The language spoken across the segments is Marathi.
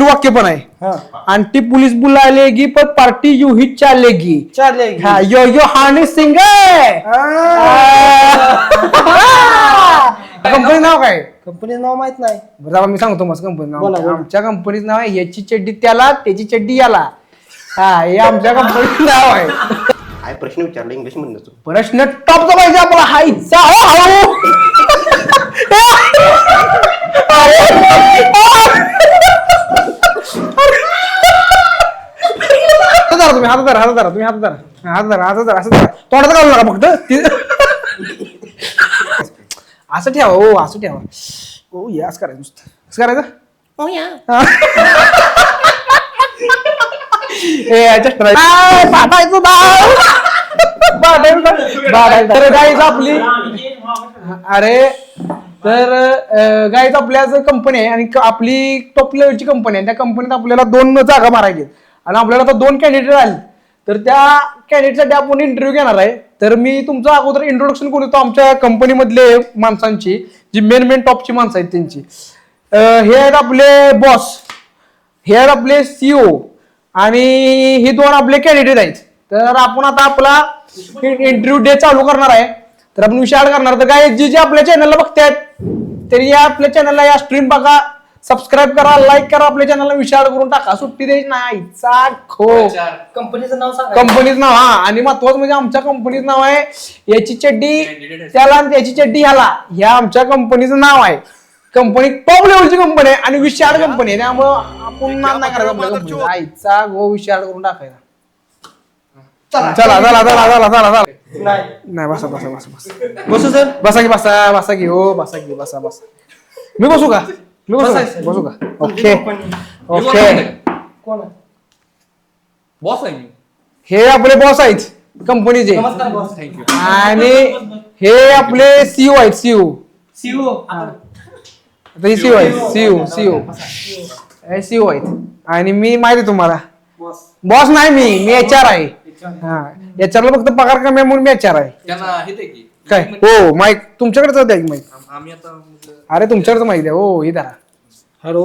वाक्य पण आहे. आंटी पुलिस बुलालेगी पर पार्टी यू ही चालेगी. हाँ यो यो हानी सिंग कंपनी नाव काय? कंपनीचं नाव माहित नाही. बरं मी सांगतो मस्त कंपनी नाव. आमच्या कंपनीचं नाव आहे याची चड्डी त्याला त्याची चड्डी याला. हा हे आमच्या कंपनीचं नाव आहे. काय प्रश्न विचारला इंग्लिश म्हणून तू? प्रश्न टॉपचा पाहिजे आपला हायचा. तुम्ही हात धरा तुम्ही हात धरा असं धरा तोंडात घालू नका फक्त असं ठेवा. हो असं ठेवा. हो या असं करायचं नुसतं असं करायचं. हो या आपली अरे तर गाईच आपल्याच कंपनी आहे आणि आपली टॉप लेवलची कंपनी आहे. त्या कंपनीत आपल्याला 2 जागा भरायच्या आणि आपल्याला आता 2 कॅन्डिडेट आले. तर त्या कॅन्डिडेटसाठी आपण इंटरव्ह्यू घेणार आहे. तर मी तुमचं अगोदर इंट्रोडक्शन करू देतो आमच्या कंपनीमधले माणसांची जी मेन टॉपची माणसं आहेत त्यांची. हे आहेत आपले बॉस, हे आहेत आपले सीईओ आणि हे 2 आपले कॅन्डिडेट आहेत. तर आपण आता आपला इंटरव्ह्यू डे चालू करणार आहे. तर आपण विचार करणार. तर काय जे आपल्या चॅनलला बघतायत तरी या आपल्या चॅनलला या स्ट्रीम बघा, सबस्क्राईब करा, लाईक करा, आपल्या चॅनलला विचार करून टाका. सुट्टी द्यायची नाही. कंपनीचं नाव सांगा. कंपनीचं नाव हा आणि महत्वाचं म्हणजे आमच्या कंपनीचं नाव आहे याची चड्डी त्याला आणि त्याची चड्डी ह्याला. ह्या आमच्या कंपनीचं नाव आहे. कंपनी टॉप लेवलची कंपनी आहे आणि विशाळ कंपनी आहे. त्यामुळं आपण नाम नाही करायचं आपल्या कंपनी आईचा गो विशाळ करून टाकायचा. चला नाही बसा बसू सर. बसा की हो बसा मी बसू का? बसू का? ओके कोण आहे? बॉस आहे मी. हे आपले बॉस आहेत कंपनीचे नमस्कार बॉस. थँक्यू. आणि हे आपले सीईओ आहेत. सीईओ आहेत आणि मी माहिती तुम्हाला बॉस नाही मी एचआर आहे. हा एचआरला फक्त पगार कमी आहे म्हणून मी एचआर आहे. त्यांना हे दे की काय हो माईक तुमच्याकडेच द्या माईक. आम्ही आता अरे तुमच्याकडेच माहिती आहे. हो हे धरा. हॅलो.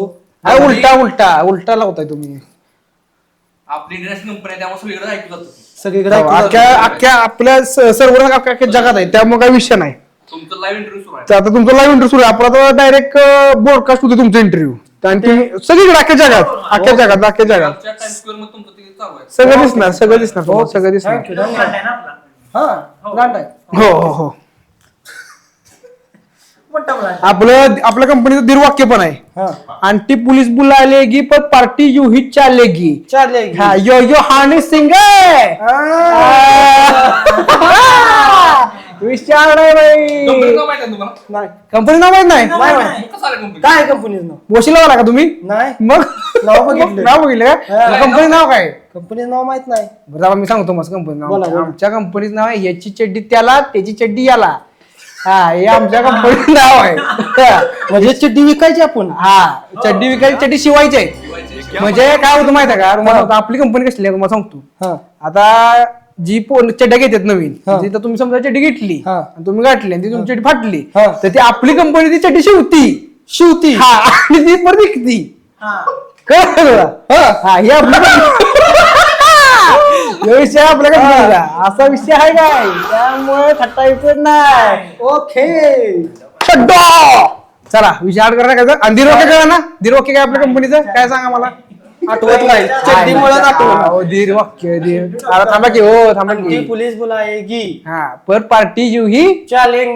उलटा लावताय तुम्ही. आपली इंटरनॅशनल कंपनी आहे त्यामुळे सगळीकडे ऐकू जातो. सगळीकडे अख्ख्या आपल्या सर्व्हर अख्ख्या जगात आहे त्यामुळे काही विषय नाही. तुमचं लाईव्ह इंटरव्ह्यू सुरू आहे. तर आता तुमचा लाईव्ह इंटरव्ह्यू सुरू आहे. आपला तर डायरेक्ट ब्रॉडकास्ट होते तुमचा इंटरव्ह्यू आणि तुम्ही सगळीकडे अख्ख्या जगात आजच्या टाइम स्क्वेअर मध्ये तुमचं ते चालू आहे. सगळं दिसणार हो आपल्या कंपनीचं दीर्घ वाक्य पण आहे. आंटी पुलिस बुलालेगी पर पार्टी यू ही चालेगी. हाँ यो यो हानी सिंग विचार नाही कंपनीचं नाव माहिती आहे तुम्हाला? कंपनी नाव माहित नाही. कसं आलं कंपनी? काय कंपनीचं नाव? वशिला वाला का तुम्ही? नाही. मग नाव बघितलं. नाव बघितलं का? कंपनी नाव काय? कंपनीचं नाव माहित नाही. बरं मी सांगतो मस्त कंपनी बोला. नाव. आमच्या कंपनीचं नाव आहे याची चड्डी त्याला त्याची चड्डी याला. हा हे आमच्या कंपनीचं नाव आहे. म्हणजे चड्डी विकायची आपण. हा चड्डी विकायची चड्डी शिवायची आहे. म्हणजे काय होतं माहिती आहे का तुम्हाला? आपली कंपनी कसली आहे तुम्हाला सांगतो. आता जी चड्ड्या घेतात नवीन तर तुम्ही समजा चड्डी घेतली आणि तुम्ही गाठली आणि ती तुमची चड्डी फाटली तर ती आपली कंपनी ती चड्डी शिवती हा आणि ती परत विकती. कळलं हा हे आपल्या विषय आपल्या कंपनीचा असा विषय आहे काय त्यामुळे थट्टा विकत नाही. ओके चला विचार करा काय आणि दिरवाक्य करा ना. दिरवाक्य काय आपल्या कंपनीचं काय सांगा मला? आठवत नाही. चड्डीमुळे आठवत. दिरवाक्य थांबा की हो थांबा की. पुलिस बुलाएगी हा पर पार्टी यू ही चलेगी.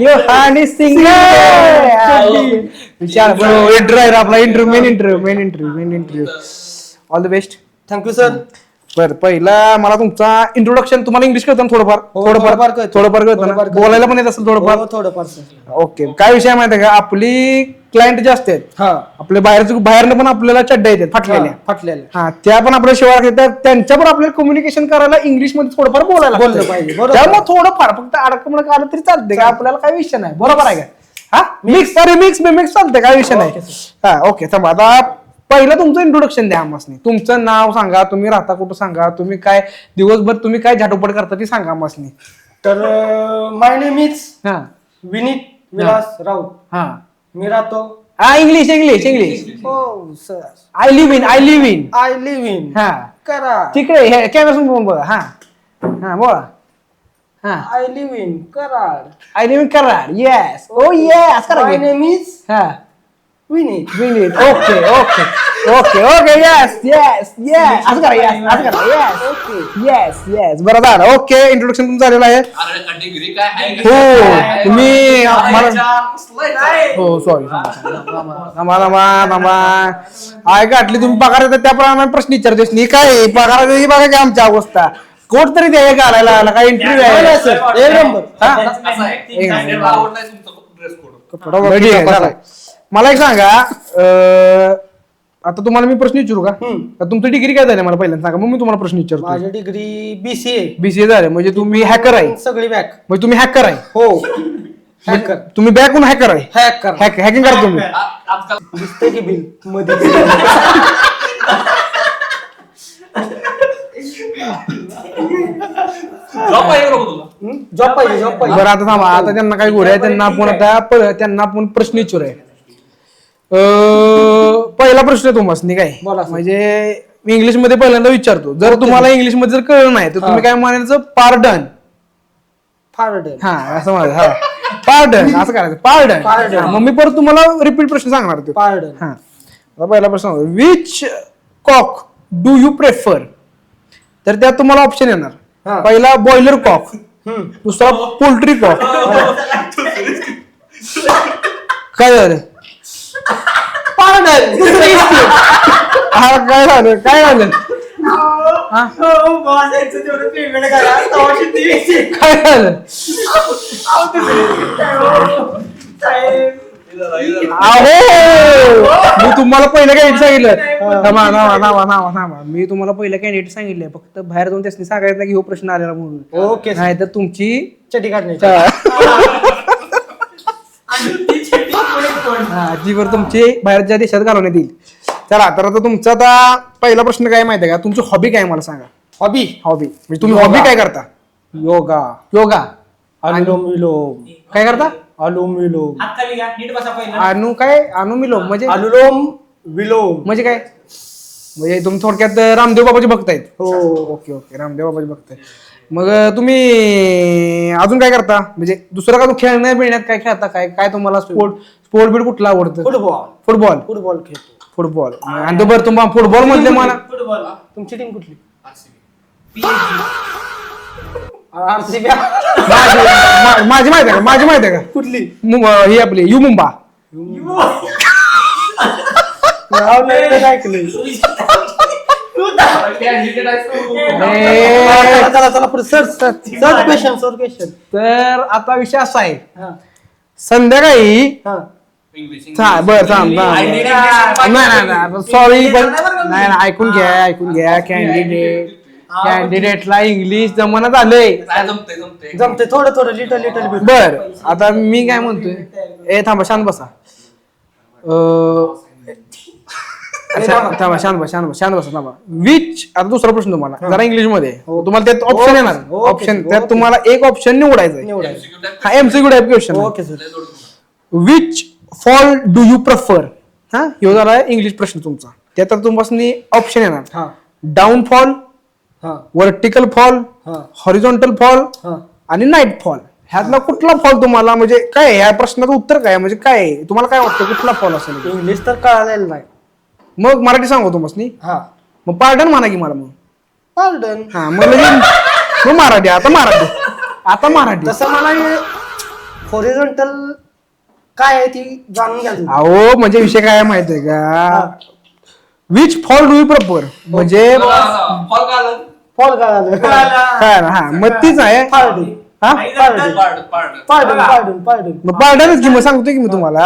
यो हानी सिंग विचार आपला main interview all the best. Thank you sir. बर पहिला मला तुमचा इंट्रोडक्शन तुम्हाला इंग्लिश कळतं थोडंफार कळतं ना? बोलायला पण येत असेल थोडंफार. ओके काय विषय माहिती आहे का? आपली क्लायंट जे असतात आपल्या बाहेरनं पण आपल्याला चड्ड्या येतात फाटलेल्या हा त्या पण आपल्या शिवाय येतात. त्यांच्या पण आपल्याला कम्युनिकेशन करायला इंग्लिश मध्ये थोडंफार बोलायला पाहिजे. त्यामुळे थोडंफार फक्त अडकमडक आलं तरी चालते का? आपल्याला काही विषय नाही. बरोबर आहे का? हा मिक्स चालते काय विषय नाही. हा ओके थांबा आता पहिलं तुमचं इंट्रोडक्शन द्या आम्हाला. तुमचं नाव सांगा, तुम्ही राहता कुठं सांगा, तुम्ही काय दिवसभर तुम्ही काय झाटोपट करता ती सांगा आम्हाला. तर माय नेम इज विनीत विलास राऊत. हा मी राहतो. हा इंग्लिश इंग्लिश इंग्लिश. हो sir. I live in I live in हा कराड. तिकडे हे कॅमेरा समोर बघा. हा हा बोला. हा I live in Karad. I live in Karad. Yes oh yes my करा. नेम इज हा Vineet. Vineet. Okay okay okay okay yes yes yes असं करा. येस असं करा. Yes okay. येस येस बरं झालं. ओके इंट्रोडक्शन तुमचं झालेलं आहे. अरे डिग्री काय आहे? हो तुम्ही मला मला हो सॉरी थांबा आय गाठली तुम्ही पगार येतात त्याप्रमाणे प्रश्न विचारतेस नाही काय पगार बघा की आमची अवस्था कोट तरी द्या घालायला आला काय इंटरव्ह्यू आहे सर एक नंबर. आवडलाय तुमचा ड्रेस कोड. बरं, ठीक आहे, चला. मला एक सांगा आता तुम्हाला मी प्रश्न विचारू का तुमची डिग्री काय झाली मला पहिल्यांदा सांगा मग मी तुम्हाला प्रश्न विचारतो. माझी डिग्री BCA. बीसीए झाले म्हणजे तुम्ही हॅकर आहे. सगळी बॅक. म्हणजे तुम्ही हॅकर आहे. हो हॅकर. तुम्ही बॅकहून हॅकर आहे. हॅक कर. हॅकिंग करा तुम्ही. आजकाल दिसतंय की बिल मध्ये. जॉब पाहिजे का तुला? जॉब पाहिजे जॉब पाहिजे. बरं आता थांबा आता त्यांना काय गोड आहे त्यांना आपण प्रश्न विचारू आहे. पहिला प्रश्न तुम्हाला काय बोला सर. म्हणजे इंग्लिश मध्ये पहिल्यांदा विचारतो जर तुम्हाला इंग्लिश मध्ये जर कळलं नाही तर तुम्ही काय म्हणायचं पार्डन. फारडन. हा असं म्हणायचं. हा पार्डन असं करायचं. पार्डन. Pardon. मग मी परत तुम्हाला रिपीट प्रश्न सांगणार तो. फारडन. हा आता पहिला प्रश्न which cock do you prefer तर त्यात तुम्हाला ऑप्शन येणार. हा. पहिला बॉयलर कॉक दुसरा पोल्ट्री कॉक. काय झालं फारडन. हा काय झालं काय झालं हा? काय झालं अहो मी तुम्हाला पहिलं कॅन्डिडेट सांगितलं थांबा मी तुम्हाला पहिलं कॅन्डिडेट सांगितलंय फक्त बाहेर जाऊन त्याने सांगायचं नाही की हो प्रश्न आलेला म्हणून ओके सर. नाही तर तुमची चटी काढण्याची. जीवर तुमची बाहेरच्या देशात घालवण्यात येईल. चला तर आता तुमचा आता पहिला प्रश्न काय माहिती आहे का तुमची हॉबी काय मला सांगा. हॉबी. हॉबी म्हणजे तुम्ही हॉबी काय करता. योगा. योगा अनुलोम विलोम. काय करता. अनुलोम विलोम. अनुमिलोम म्हणजे अनुलोम विलोम. म्हणजे काय म्हणजे तुम्ही थोडक्यात रामदेव बाबाचे भक्त आहेत. हो. ओके ओके रामदेव बाबाचे भक्त आहेत. मग तुम्ही अजून काय करता म्हणजे दुसरं का खेळण्या बिळण्यात काय खेळता काय काय तुम्हाला स्पोर्ट बीड कुठला आवडतं. फुटबॉल. फुटबॉल फुटबॉल खेळतो. फुटबॉल आणि बरं तुम्हाला फुटबॉल मधले मला तुमची टीम कुठली. RCB. माझी माहिती आहे का कुठली. ही आपली यू मुंबा. नाव नाही तर ऐकलंय. चला पुढे सर्च क्वेश्चन. तर आता विषय असा आहे हा. संध्याकाळी इंग्लिश बरं नाही सॉरी पण नाही ऐकून घ्या कॅन्डिडेटला इंग्लिश जमना झालंय. जमते थोडं लिटल बिट. बर आता मी काय म्हणतोय थांबा शांत बसा. थांबा विच आता दुसरा प्रश्न तुम्हाला जरा इंग्लिश मध्ये तुम्हाला त्यात ऑप्शन येणार. ऑप्शन त्यात तुम्हाला एक ऑप्शन निवडायचं. हा MCQ type question. Okay sir. Which fall do you prefer. हा ह्यो झाला इंग्लिश प्रश्न तुमचा. त्यात तुम्हाला ऑप्शन येणार downfall vertical fall horizontal fall आणि नाईट फॉल. ह्यातला कुठला फॉल तुम्हाला म्हणजे काय ह्या प्रश्नाचं उत्तर काय म्हणजे काय तुम्हाला काय वाटतं कुठला फॉल असेल. इंग्लिश तर कळालेलं नाही. मग मराठी सांगू तुम्हाला. हा. मग पार्डन म्हणा की मला मग. पार्डन. हा मग मराठी आता मराठी तसं मला हॉरिझॉन्टल काय आहे ती जाणून घ्यायचं. अहो म्हणजे विषय काय माहिती आहे का which fall do you prefer म्हणजे फॉल कळालं. काय ना हा मग तीच आहे. पार्डन. हा पार्डन. मग पार्डनच की मग सांगतोय की मी तुम्हाला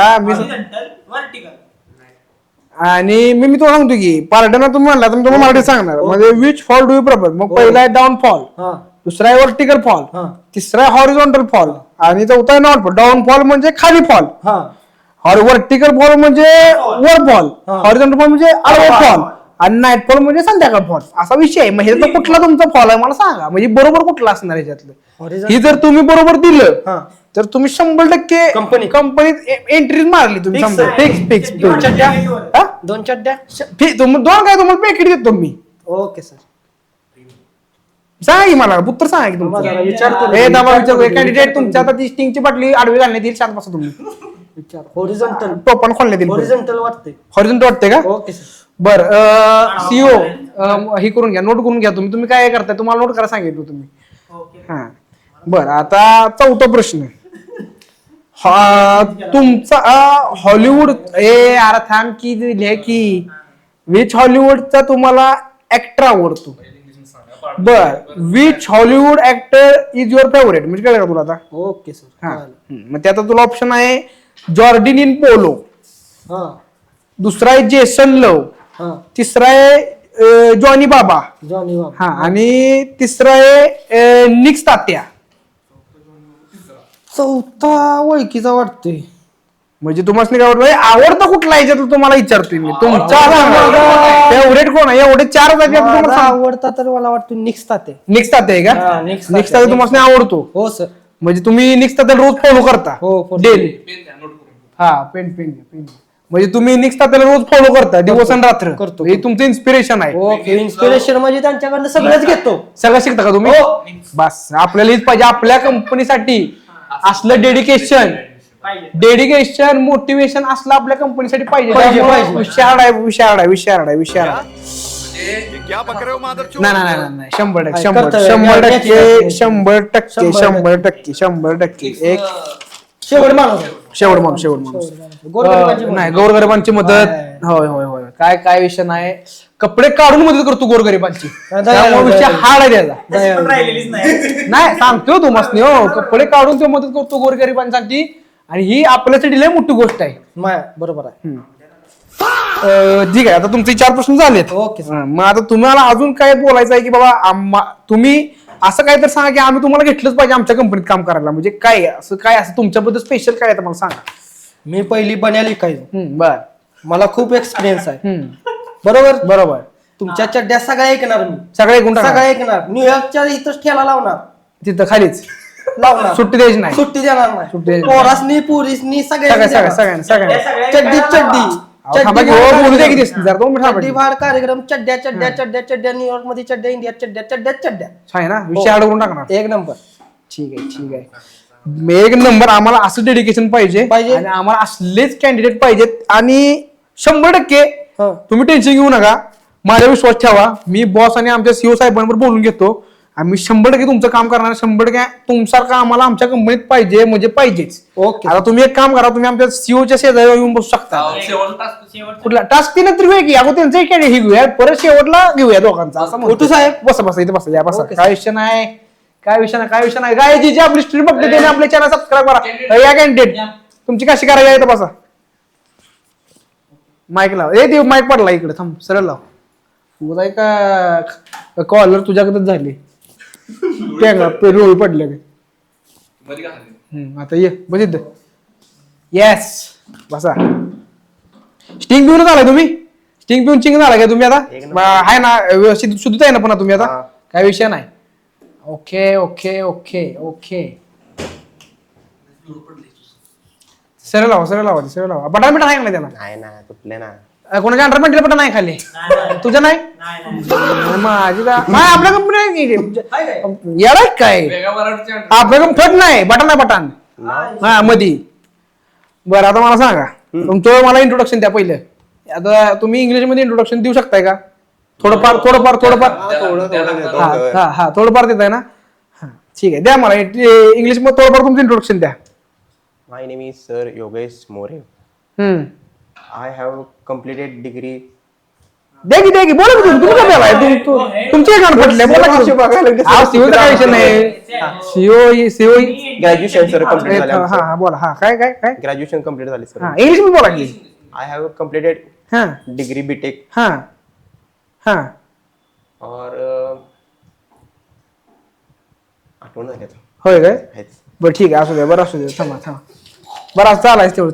आणि मी तुम्हाला सांगतो की पार्डन तुम्ही म्हणला तर तुम्हाला मराठी सांगणार म्हणजे which fall do you prefer. मग पहिला आहे डाऊनफॉल दुसरा आहे वर्टिकल फॉल तिसरा आहे हॉरिझॉन्टल फॉल आणि चौथा आहे नॉट फॉल. डाऊनफॉल म्हणजे खाली फॉल. वर्टिकल फॉल म्हणजे वर फॉल. हॉरिझॉन्टल फॉल म्हणजे आडवा फॉल आणि नाईट फॉल म्हणजे संध्याकाळ फॉल असा विषय आहे. म्हणजे कुठला तुमचा फॉल आहे मला सांगा म्हणजे बरोबर कुठला असणार ह्याच्यातलं. ही जर तुम्ही बरोबर दिलं तर तुम्ही 100% कंपनीत एंट्री मारली तुम्ही. Fix आहे. फिक्स दोन चड्ड्या हा? 2 चड्ड्या दोन काय तुम्हाला पॅकेट देतो मी. Okay sir. सांगा की मला उत्तर सांगा की तुमचं. जरा विचारतो. ए दाबा विचारतो कॅन्डिडेट तुमच्या आता ती स्टिंगची बाटली आडवी घालण्यात येईल. शांत बसा तुम्ही. विचार. हॉरिझॉन्टल टोपण खोलण्यात येईल. हॉरिझॉन्टल वाटते. हॉरिझॉन्टल वाटते का? Okay sir. बर सीओ हे करून घ्या, नोट करून घ्या तुम्ही काय करताय तुम्हाला नोट करा सांगितलं तुम्ही. हा बर आता चौथा प्रश्न. तुमचा हॉलिवूड अरे थांब की लिहा की विच हॉलिवूडचा तुम्हाला ऍक्टर आवडतो. बर which Hollywood actor is your favourite म्हणजे कळलं का तुला आता. Okay sir. हा मग त्यात तुला ऑप्शन आहे जॉर्डिन पोलो, हा दुसरा आहे जेसन लव, हा तिसरा आहे जॉनी बाबा, जॉनी बाबा. हा आणि तिसरा आहे निक्स तात्या. चौथा ओळखीचा वाटतोय. म्हणजे तुम्हाला काय वाटतं आवडतं कुठला याच्यात तुम्हाला विचारतोय मी तुमचा फेवरेट कोण आहे. एवढे 4 माझा आवडता तर मला वाटतो निक्स ताते. निक्स तात्या आहे हा, का? निक्स निक्स तात्या तुम्हाला आवडतो हो सर. म्हणजे तुम्ही निक्स तात्या रोज फॉलो करता हो, follow. डेली. पेन घ्या, नोट करून. हा पेन म्हणजे तुम्ही निक्स तात्याला रोज फॉलो करता दिवस आणि रात्र. करतो. हे तुमचं इन्स्पिरेशन आहे. ओके. इन्स्पिरेशन म्हणजे त्यांच्याकडनं सगळंच घेतो. सगळं शिकता का तुम्ही? हो. बस आपल्याला हेच पाहिजे आपल्या कंपनीसाठी असलं डेडिकेशन मोटिवेशन असलं आपल्या कंपनीसाठी पाहिजे. पाहिजे. विशाळ आहे. म्हणजे नाही 100% कर्तव्य. 100% एक शेवट माणूस. शेवट माणूस गोरगरिबांची मदत. नाही गोरगरिबांची मदत. होय काय विषय नाही. कपडे काढून मदत करतो गोरगरिबांची. त्यामुळे विषय हार्ड आहे त्याचा. नाही सांगतो तुम्हाला हो कपडे काढून तो मदत करतो गोरगरिबांसाठी आणि ही आपल्यासाठी लय मोठी गोष्ट आहे. बरोबर आहे. ठीक आहे आता तुमचे 4 प्रश्न झालेत. Okay sir. मग आता तुम्हाला अजून काय बोलायचं आहे की बाबा तुम्ही असं काय तर सांगा की आम्ही तुम्हाला घेतलंच पाहिजे आमच्या कंपनीत काम करायला. म्हणजे काय असं तुमच्याबद्दल स्पेशल काय आहे मला सांगा. मी पहिली बन्या लिखायचो. बर मला खूप एक्सपिरियन्स आहे. बरोबर. तुमच्या चड्ड्या सगळ्या ऐकणार मी. सगळे गुंडा सगळ्या ऐकणार. न्यूयॉर्कच्या इथंच ठेला लावणार. तिथं खालीच लावणार. सुट्टी द्यायची नाही. सुट्टी देणार नाही. सुट्टी द्यायची नाही. पोरासनी पुरीसनी सगळ्यांनी देणार. सगळ्यांना चड्डी थांबा की, हो, बोलू दे की दिसतील जरा, 2 मिनिटं थांबा की. चड्डी भाड कार्यक्रम. चड्ड्या न्यूयॉर्क मध्ये चड्ड्या, इंडियात चड्ड्या. आहे ना विषय अडवून टाकणार. एक नंबर. ठीक आहे एक नंबर. आम्हाला असं डेडिकेशन पाहिजे आणि आम्हाला असलेच कॅन्डिडेट पाहिजेत आणि 100% हं. तुम्ही टेन्शन घेऊ नका. माझा विश्वास ठेवा. मी बॉस आणि आमच्या सीओ साहेबांवर बोलून घेतो. आम्ही 100% तुमचं काम करणार. 100% तुमसारखं आम्हाला आमच्या कंपनीत पाहिजे म्हणजे पाहिजेच. ओके. आता तुम्ही एक काम करा तुम्ही आमच्या सीओच्या शेजारी येऊन बसू शकता. शेवटचा task. कुठला टास्क ती नंतर घेऊया की अगोदर त्यांचं कॅन्डिडेट हे घेऊया परत शेवटला घेऊया दोघांचा असं म्हणतो. उठू साहेब. बसा इथे बसा या बसा. ओके, काय विषय नाही काय जी आपली स्ट्रीम बघते त्याने आपल्या चॅनल सबस्क्राईब करा. या कॅन्डिडेट तुमची कशी करायची आहे बसा. माईक लाव. ते माईक पडला इकडे थांब सरळ लाव. तुझा एका कॉलर तुझ्याकडेच झाली रोळी पडले. मध्ये काय झालं? आता ये बस इथं. येस बसा. स्टिंग पिऊन आलाय तुम्ही. स्टिंग पिऊन चिंग झाला का तुम्ही आता. आहे ना व्यवस्थित शुद्ध आहे ना पण तुम्ही आता काय विषय नाही. ओके सरळ लावा बटाटा बिटा आहे ना त्याला. नाही ना तुटले ना. कोणाच्या अंडरमेंटला बटन नाही खाली. तुझं नाही माझी आपल्या कंपनी येणार काय वेगळ्या मराठीच्या आपल्या फट नाही बटन हा मधी. बरं आता मला सांगा तुमचं मला इंट्रोडक्शन द्या पहिलं. आता तुम्ही इंग्लिश मध्ये इंट्रोडक्शन देऊ शकताय का? थोडंफार हा थोडंफार देताय ना. हा ठीक आहे द्या मला इंग्लिश मध्ये थोडंफार तुमचं इंट्रोडक्शन द्या. My name is sir Yogesh More. I have completed degree. द्या की बोला की तुम्ही काय द्यालाय तुमचे गाणं पडले बोला की. सीओ काय विषय नाही. सीओ ग्रॅज्युएशन सर कम्प्लीट झाले. हा बोला हा काय ग्रॅज्युएशन कम्प्लीट झाले सर. हा इंग्लिश मध्ये बोला की. आय हॅव कम्प्लीटेड हा डिग्री बीटेक हा और आठवण झाली आता. होय काय हेच. बरं ठीक आहे असू द्या. बरं असू द्या थांबा बरं चालायचं तेवढं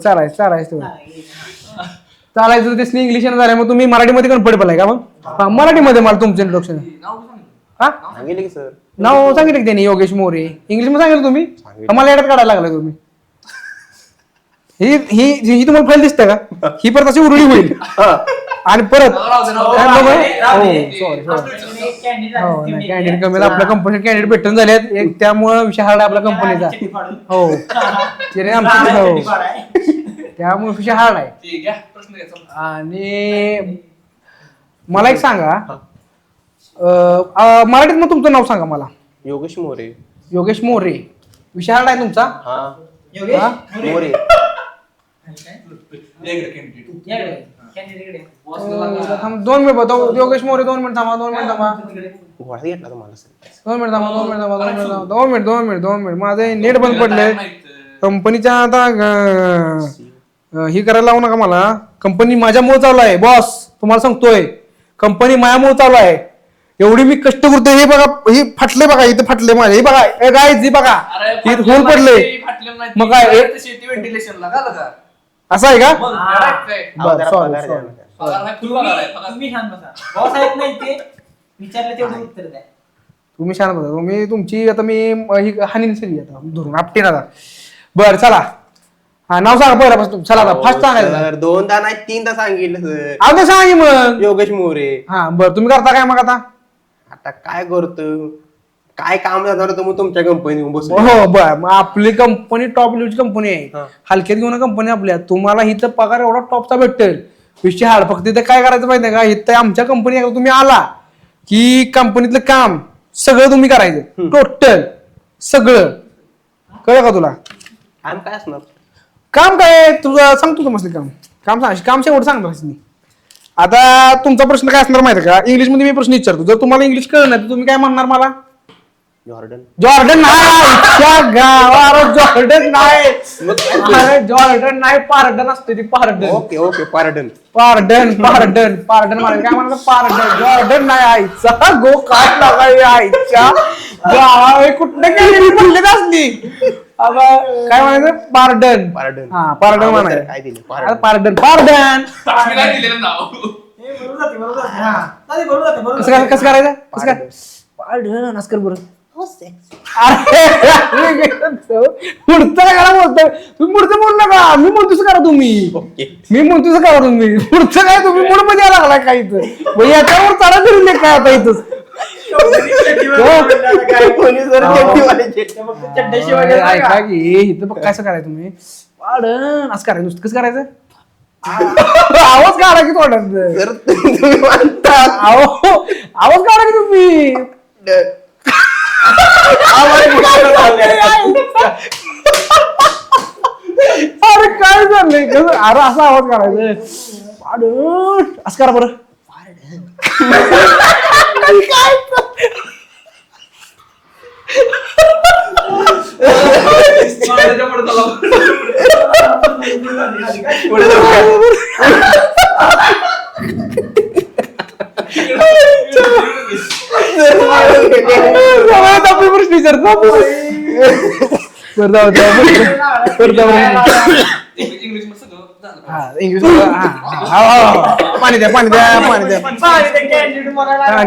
चालायचं ते इंग्लिश झालं. मग तुम्ही मराठीमध्ये कम्फर्टेबल आहे का? मग मराठीमध्ये मला तुमचं इंट्रोडक्शन सांगितले की सर. नाव सांगितलं की त्यांनी योगेश मोरे. इंग्लिश मध्ये सांगितलं तुम्ही. सांगितलं. मला येड्यात काढायला लागलाय तुम्ही. ही ही ही तुम्हाला फाईल दिसते का? ही परत अशी उरळी होईल आणि परत कॅन्डिडेट कमी आपल्या कंपनीत कॅन्डिडेट भेटून झाले त्यामुळे विषय हार्ड आहे आपल्या कंपनीचा. हो त्यामुळे विषय हार्ड आहे. ठीक आहे, प्रश्न घ्यायचा. आणि मला एक सांगा, मराठीत मग तुमचं नाव सांगा मला. योगेश मोरे. योगेश मोरे. विषय हार्ड आहे तुमचा. हा हा? मोरे. थांब, 2 मिनिट बताओ. योगेश मोरे 2 मिनिट थांबा. 2 मिनिट थांबा. घोडा घेतला तुम्हाला सर. 2 मिनिट थांबा. 2 मिनिट थांबा. 2 मिनिट थांबा. 2 मिनिट. माझे नेट बंद पडले कंपनीच्या. आता ही करायला लावू नका मला. कंपनी माझ्यामुळे चालू आहे बॉस. तुम्हाला सांगतोय कंपनी माझ्यामुळे चालू आहे. एवढी मी कष्ट करतोय. हे बघा, हे फाटले बघा, इथे फाटले माझे. हे बघा काय जी बघा, हे होल पडले. मग काय शेती व्हेंटिलेशनला का लगा? असं आहे का? मग direct आहे. अहो, जरा sorry, पगार द्या sorry. ना. पगार नाही, full पगार आहे. पगार. तुम्ही शांत बसा. बॉस आहेत नाही ते विचारलं तेवढं उत्तर द्या. तुम्ही शांत बसा. तुम्ही तुमची आता मी ही हानी सगळी आता धरून आपटे ना. बर चला. हा नाव सांगा पहिल्यापासून. चला आता फास्ट सांगायचं. सर 2दा नाही 3दा सांगितलं सर. आता सांगा की मग. योगेश मोरे. हा बर, तुम्ही करता काय मग आता? आता काय करतो, काय काम झालं तर मग तुमच्या कंपनी बसलो. हो बर. मग आपली कंपनी टॉप लेवलची कंपनी आहे. हा. हलक्यात घेऊन कंपनी आपल्या. तुम्हाला इथं पगार एवढा टॉपचा भेटेल. विषय हार्ड. फक्त इथं काय करायचं माहिती का, इथं आमच्या कंपनी तुम्ही आला की कंपनीतलं काम सगळं तुम्ही करायचं. टोटल सगळं. कळलं का तुला? काम काय असणार? काम काय तुझं सांगतो तुम्हाला. काम शेवट सांगतो. आता तुमचा प्रश्न काय असणार माहिती का, इंग्लिश मध्ये मी प्रश्न विचारतो. जर तुम्हाला इंग्लिश कळलं नाही तर तुम्ही काय म्हणणार मला? जॉर्डन. जॉर्डन नाही. गावावर जॉर्डन नाही. अरे जॉर्डन नाही, पार्डन असते ती. Pardon. Okay okay pardon. Pardon म्हणजे काय म्हणतात? पार्डन. जॉर्डन नाही. आईचा गो काय लागाय आईच्या गावा. कुठं गेली म्हणलेच असली. काय म्हणायचं? पार्डन. पार्डन. हा पार्डन म्हणायचं. काय दिले? पार्डन. मी नाही दिलेलं नाव. हे बरोबर जाते, बरोबर जाते. हा. चालेल, बरोबर जाते, बरोबर कसं जाते. कसं करायचं? कसं काय? पार्डन असं कर बरं. अरे पुढचं काय करा बोलतोय तुम्ही? पुढचं बोल नका. मी म्हणतोस करा तुम्ही. ओके. मी म्हणतोस करा तुम्ही. पुढचं काय तुम्ही मूड मध्ये यायला लागलाय काय इथं? याच्यावर चढा करून दे काय आता इथं. कोणी जर चड्डीवाले फक्त चड्ड्याशिवाय गेला का? ऐका की इथं बघ कसं करायचं तुम्ही. पाडन असं करायचं. नुसतं कसं करायचं? आवाज काढा की तोंडात. तर तुम्ही म्हणता आवाज काढा की तुम्ही. अरे काय झालंय? अरे असा आवाज काढायचं. पाडन असं करा बरं. माझ्या पुढे चला. प्रश्न विचारतो. इंग्लिश मध्ये सगळं झालं. इंग्लिश. पाणी द्या. पाणी ते candidate म्हणायला लागला.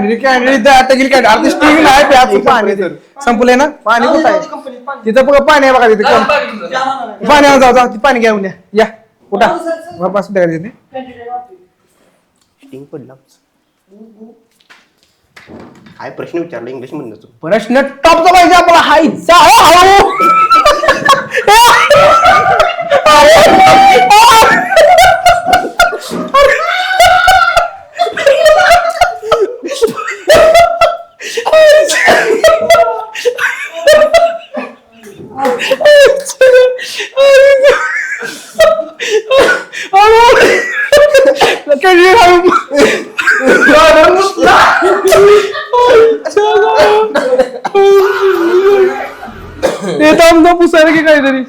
संपलंय ना पाणी? कुठं आहे? कंपनीत पाणी. तिथं बघा पाणी आहे बघा तिथे. जा, बाकी तुमचं. जा म्हणाला. पाणी आणून जाऊ. ती पाणी घेऊन या. उठा. बस द्या तिथे. Candidate वाटते. स्टिंग पडला. काय प्रश्न विचारला इंग्लिश मधनं तू? प्रश्न टॉपचा पाहिजे आपला. हायचा ते तर आमचा पुसायला की काहीतरी.